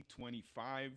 2025.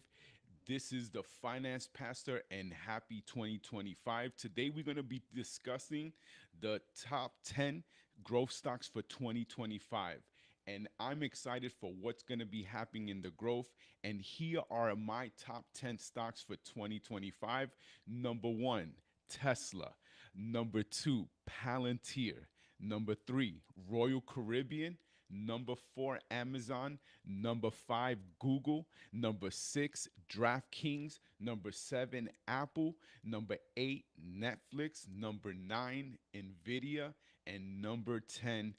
This is the Finance Pastor, and happy 2025. Today, we're going to be discussing the top 10 growth stocks for 2025. And I'm excited for what's going to be happening in the growth. And here are my top 10 stocks for 2025. Number one, Tesla. Number two, Palantir. Number three, Royal Caribbean. Number four, Amazon. Number five, Google. Number six, DraftKings. Number seven, Apple. Number eight, Netflix. Number nine, Nvidia. And number 10,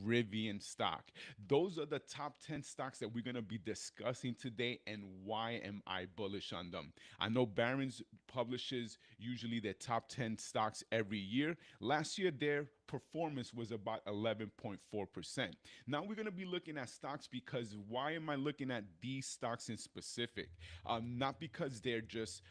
Rivian stock. Those are the top 10 stocks that we're going to be discussing today, and why am I bullish on them. I know Barron's publishes usually their top 10 stocks every year. Last year, their performance was about 11.4%. Now we're going to be looking at stocks, because why am I looking at these stocks in specific? Not because they're just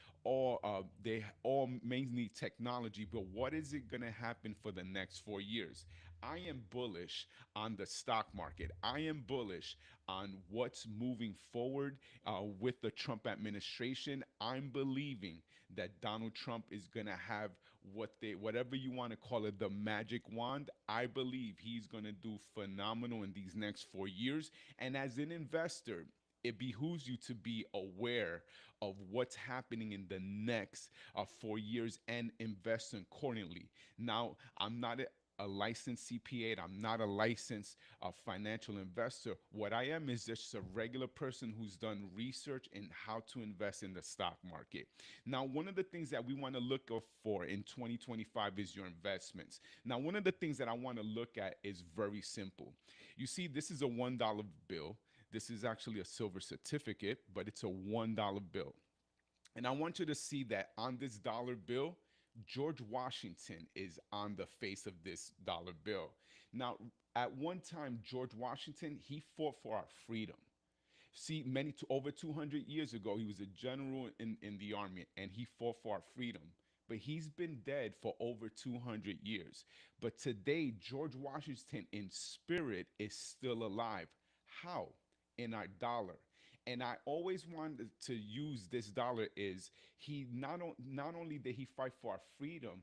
they all mainly technology, but what is it going to happen for the next 4 years? I am bullish on the stock market. I am bullish on what's moving forward with the Trump administration. I'm believing that Donald Trump is going to have whatever you want to call it, the magic wand. I believe he's going to do phenomenal in these next 4 years. And as an investor, it behooves you to be aware of what's happening in the next 4 years and invest accordingly. Now, I'm not a licensed CPA, and I'm not a licensed financial investor. What I am is just a regular person who's done research in how to invest in the stock market. Now, one of the things that we want to look for in 2025 is your investments. Now, one of the things that I want to look at is very simple. You see, this is a $1 bill. This is actually a silver certificate, but it's a $1 bill. And I want you to see that on this dollar bill, George Washington is on the face of this dollar bill. Now, at one time, George Washington, he fought for our freedom. See, over 200 years ago, he was a general in the army, and he fought for our freedom. But he's been dead for over 200 years. But today, George Washington in spirit is still alive. How? In our dollar. And I always wanted to use this dollar is he not only did he fight for our freedom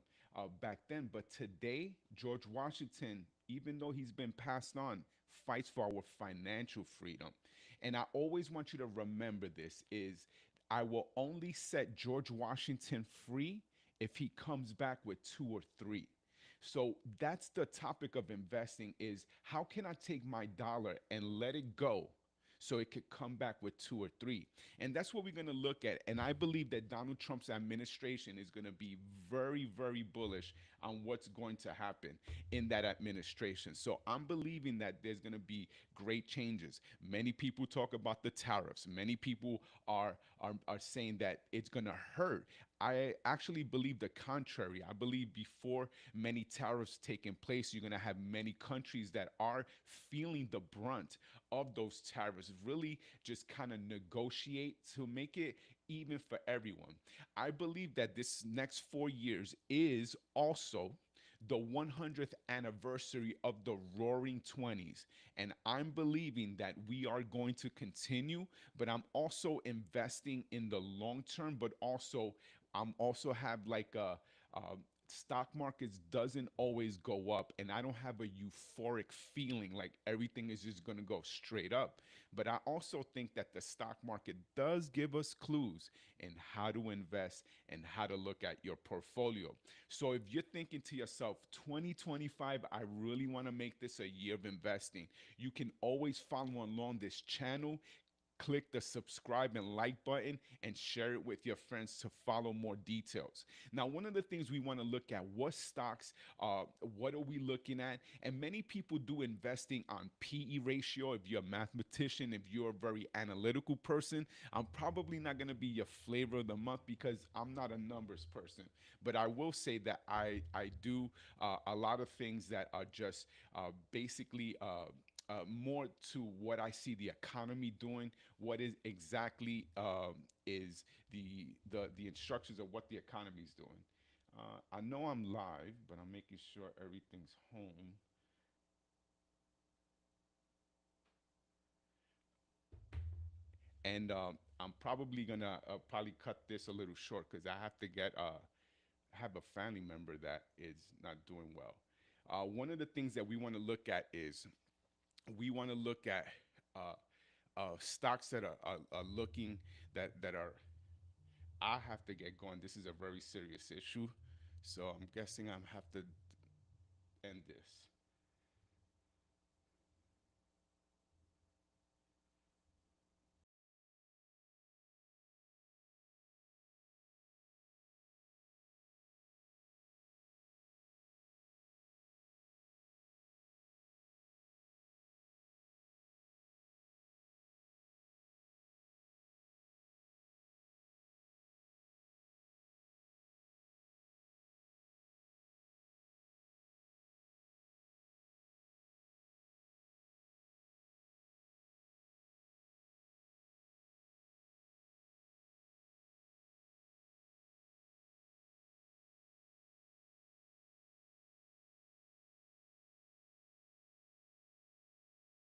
back then, but today George Washington, even though he's been passed on, fights for our financial freedom. And I always want you to remember this is I will only set George Washington free if he comes back with two or three. So that's the topic of investing is how can I take my dollar and let it go so it could come back with two or three. And that's what we're going to look at. And I believe that Donald Trump's administration is going to be very, very bullish on what's going to happen in that administration. So I'm believing that there's going to be great changes. Many people talk about the tariffs. Many people are saying that it's going to hurt. I actually believe the contrary. I believe before many tariffs taking place, you're going to have many countries that are feeling the brunt of those tariffs, really just kind of negotiate to make it even for everyone. I believe that this next 4 years is also the 100th anniversary of the Roaring Twenties. And I'm believing that we are going to continue, but I'm also investing in the long term, but also I'm also have like a stock markets doesn't always go up, and I don't have a euphoric feeling like everything is just going to go straight up. But I also think that the stock market does give us clues in how to invest and how to look at your portfolio. So if you're thinking to yourself, 2025, I really want to make this a year of investing, you can always follow along this channel. Click the subscribe and like button and share it with your friends to follow more details. Now, one of the things we want to look at, what stocks, what are we looking at? And many people do investing on PE ratio. If you're a mathematician, if you're a very analytical person, I'm probably not going to be your flavor of the month because I'm not a numbers person. But I will say that I do a lot of things that are just basically more to what I see the economy doing, what is exactly is the instructions of what the economy is doing. I know I'm live, but I'm making sure everything's home. And I'm probably gonna probably cut this a little short because I have to get have a family member that is not doing well. One of the things that we want to look at is we want to look at stocks that are looking that are. I have to get going. This is a very serious issue, so I'm guessing I'm have to end this.